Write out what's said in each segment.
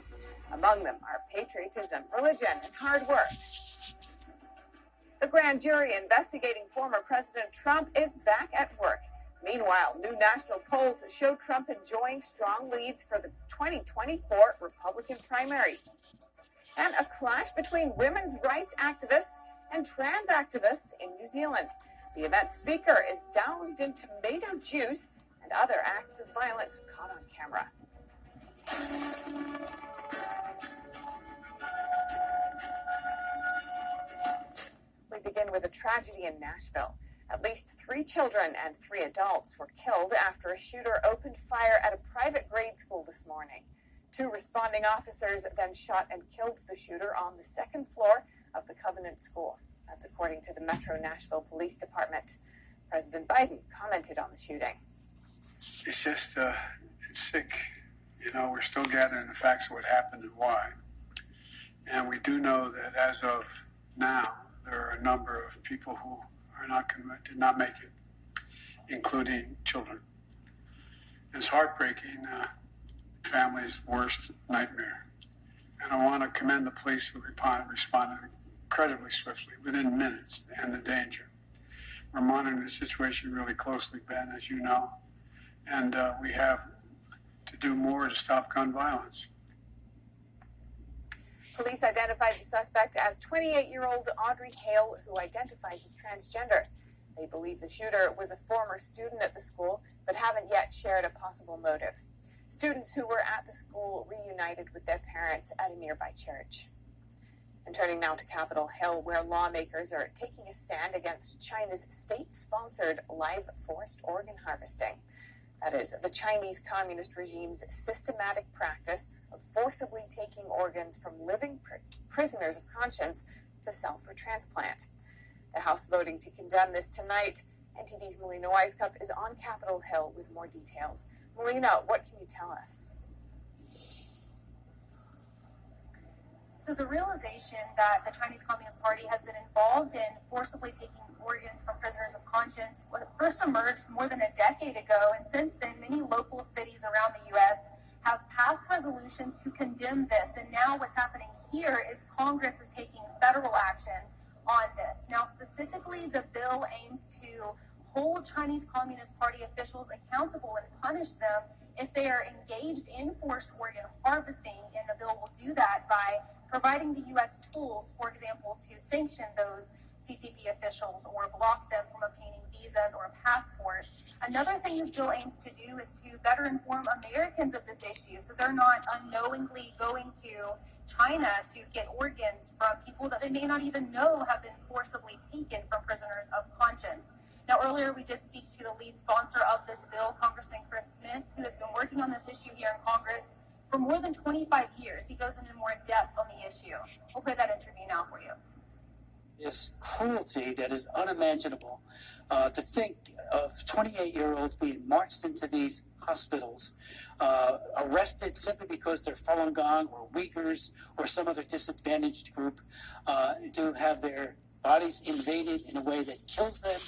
values. Among them are patriotism, religion, and hard work. The grand jury investigating former President Trump is back at work. Meanwhile, new national polls show Trump enjoying strong leads for the 2024 Republican primary. And a clash between women's rights activists and trans activists in New Zealand. The event speaker is doused in tomato juice and other acts of violence caught on camera. We begin with a tragedy in Nashville. At least 3 children and 3 adults were killed after a shooter opened fire at a private grade school this morning. 2 responding officers then shot and killed the shooter on the 2nd floor of the Covenant School. That's according to the Metro Nashville Police Department. President Biden commented on the shooting. It's just, it's sick. You know, we're still gathering the facts of what happened and why. And we do know that as of now, there are a number of people who did not make it, including children. It's heartbreaking, family's worst nightmare. And I want to commend the police who responded incredibly swiftly, within minutes, to end the danger. We're monitoring the situation really closely, Ben, as you know, and we have to do more to stop gun violence. Police identified the suspect as 28-year-old Audrey Hale, who identifies as transgender. They believe the shooter was a former student at the school, but haven't yet shared a possible motive. Students who were at the school reunited with their parents at a nearby church. And turning now to Capitol Hill, where lawmakers are taking a stand against China's state-sponsored live forced organ harvesting. That is, the Chinese Communist regime's systematic practice of forcibly taking organs from living prisoners of conscience to sell for transplant. The House voting to condemn this tonight. NTV's Melina Wisecup is on Capitol Hill with more details. Melina, what can you tell us? So the realization that the Chinese Communist Party has been involved in forcibly taking organs from prisoners of conscience first emerged more than a decade ago, and since then many local cities around the U.S. have passed resolutions to condemn this, and now what's happening here is Congress is taking federal action on this. Now specifically, the bill aims to hold Chinese Communist Party officials accountable and punish them if they are engaged in forced organ harvesting, and the bill will do that by providing the U.S. tools, for example, to sanction those CCP officials or block them from obtaining visas or passports. Another thing this bill aims to do is to better inform Americans of this issue, so they're not unknowingly going to China to get organs from people that they may not even know have been forcibly taken from prisoners of conscience. Now, earlier we did speak to the lead sponsor of this bill, Congressman Chris Smith, who has been working on this issue here in Congress for more than 25 years. He goes into more depth on the issue. We'll play that interview now for you. This cruelty that is unimaginable, to think of 28-year-olds being marched into these hospitals, arrested simply because they're Falun Gong or Uyghurs or some other disadvantaged group, to have their bodies invaded in a way that kills them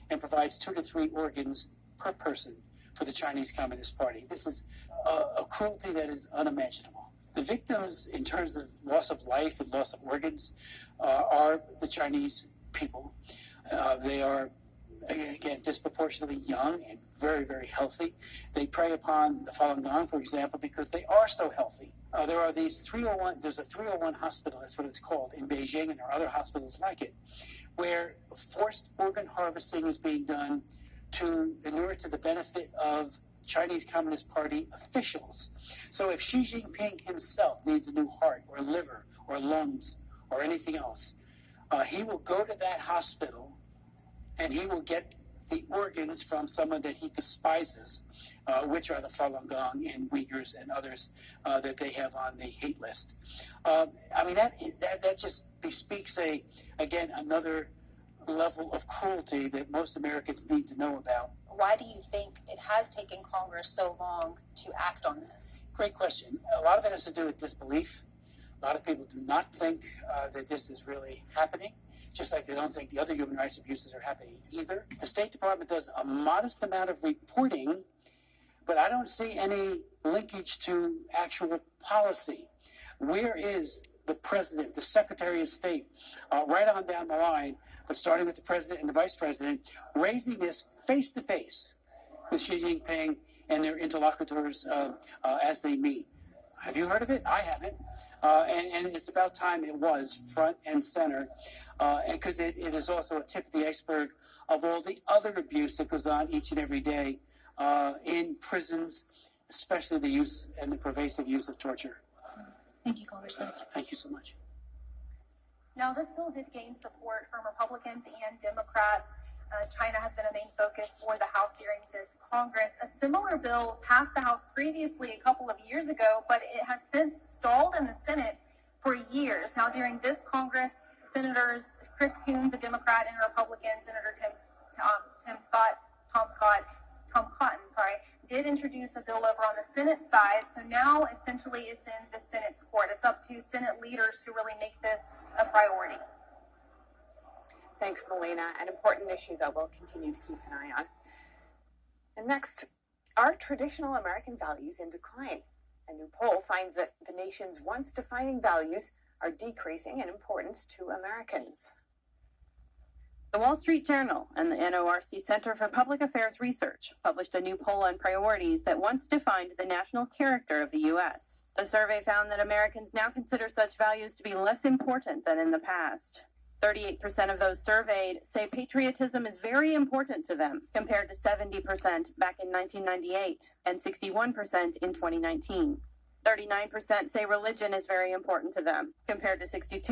and provides 2 to 3 organs per person for the Chinese Communist Party. This is a cruelty that is unimaginable. The victims, in terms of loss of life and loss of organs, are the Chinese people. They are, again, disproportionately young and very, very healthy. They prey upon the Falun Gong, for example, because they are so healthy. There are these 301, there's a 301 hospital, that's what it's called, in Beijing, and there are other hospitals like it, where forced organ harvesting is being done in order to the benefit of Chinese Communist Party officials. So if Xi Jinping himself needs a new heart or liver or lungs or anything else, he will go to that hospital and he will get the organs from someone that he despises, which are the Falun Gong and Uyghurs and others that they have on the hate list. I mean, that just bespeaks again, another level of cruelty that most Americans need to know about. Why do you think it has taken Congress so long to act on this? Great question. A lot of it has to do with disbelief. A lot of people do not think that this is really happening, just like they don't think the other human rights abuses are happening either. The State Department does a modest amount of reporting, but I don't see any linkage to actual policy. Where is the president, the secretary of state, right on down the line, but starting with the president and the vice president, raising this face to face with Xi Jinping and their interlocutors as they meet? Have you heard of it? I haven't. And it's about time it was front and center, and because it is also a tip of the iceberg of all the other abuse that goes on each and every day in prisons, especially the use and the pervasive use of torture. Thank you, Congressman. Thank you so much. Now, this bill did gain support from Republicans and Democrats. China has been a main focus for the House during this Congress. A similar bill passed the House previously a couple of years ago, but it has since stalled in the Senate for years. Now, during this Congress, Senators Chris Coons, a Democrat, and Republican Senator Tom Cotton, did introduce a bill over on the Senate side. So now, essentially, it's in the Senate's court. It's up to Senate leaders to really make this a priority. Thanks, Melina. An important issue that we'll continue to keep an eye on. And next, are traditional American values in decline? A new poll finds that the nation's once defining values are decreasing in importance to Americans. The Wall Street Journal and the NORC Center for Public Affairs Research published a new poll on priorities that once defined the national character of the U.S. The survey found that Americans now consider such values to be less important than in the past. 38% of those surveyed say patriotism is very important to them, compared to 70% back in 1998 and 61% in 2019. 39% say religion is very important to them, compared to 62%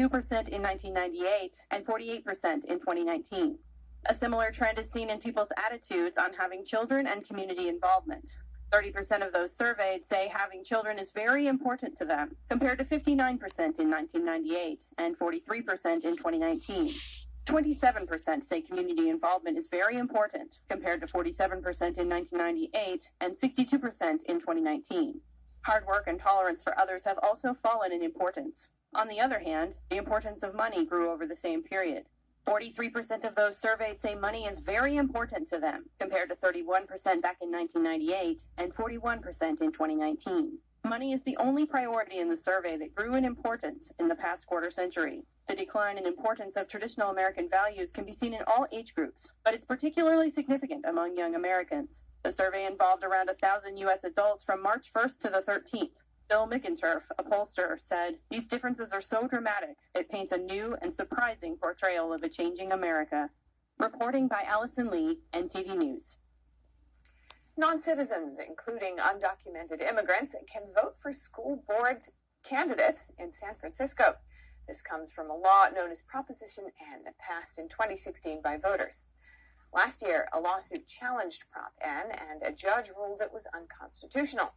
in 1998 and 48% in 2019. A similar trend is seen in people's attitudes on having children and community involvement. 30% of those surveyed say having children is very important to them, compared to 59% in 1998 and 43% in 2019. 27% say community involvement is very important, compared to 47% in 1998 and 62% in 2019. Hard work and tolerance for others have also fallen in importance. On the other hand, the importance of money grew over the same period. 43% of those surveyed say money is very important to them, compared to 31% back in 1998 and 41% in 2019. Money is the only priority in the survey that grew in importance in the past quarter century. The decline in importance of traditional American values can be seen in all age groups, but it's particularly significant among young Americans. The survey involved around 1,000 U.S. adults from March 1st to the 13th. Bill McInturf, a pollster, said, "These differences are so dramatic, it paints a new and surprising portrayal of a changing America." Reporting by Allison Lee, NTV News. Non-citizens, including undocumented immigrants, can vote for school boards candidates in San Francisco. This comes from a law known as Proposition N, passed in 2016 by voters. Last year, a lawsuit challenged Prop N, and a judge ruled it was unconstitutional.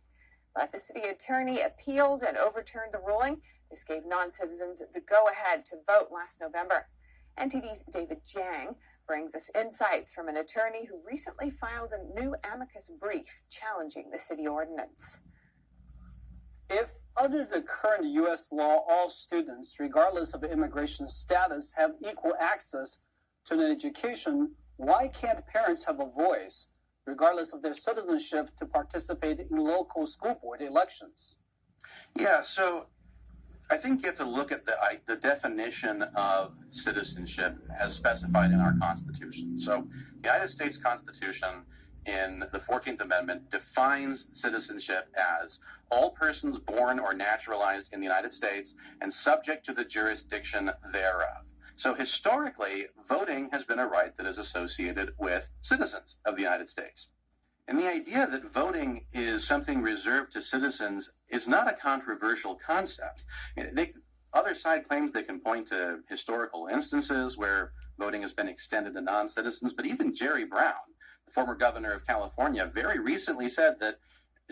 But the city attorney appealed and overturned the ruling. This gave non-citizens the go-ahead to vote last November. NTD's David Jang brings us insights from an attorney who recently filed a new amicus brief challenging the city ordinance. If under the current U.S. law, all students, regardless of immigration status, have equal access to an education, why can't parents have a voice, regardless of their citizenship, to participate in local school board elections? Yeah, so I think you have to look at the definition of citizenship as specified in our Constitution. So the United States Constitution in the 14th Amendment defines citizenship as all persons born or naturalized in the United States and subject to the jurisdiction thereof. So historically, voting has been a right that is associated with citizens of the United States. And the idea that voting is something reserved to citizens is not a controversial concept. The other side claims they can point to historical instances where voting has been extended to non-citizens, but even Jerry Brown, the former governor of California, very recently said that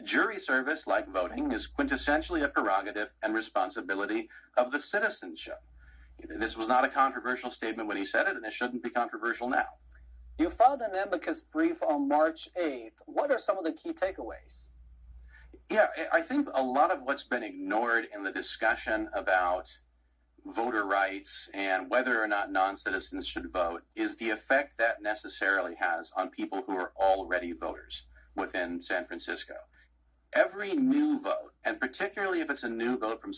jury service, like voting, is quintessentially a prerogative and responsibility of the citizenship. This was not a controversial statement when he said it, and it shouldn't be controversial now. You filed an amicus brief on March 8th. What are some of the key takeaways? Yeah, I think a lot of what's been ignored in the discussion about voter rights and whether or not non-citizens should vote is the effect that necessarily has on people who are already voters. within San Francisco. Every new vote, and particularly if it's a new vote from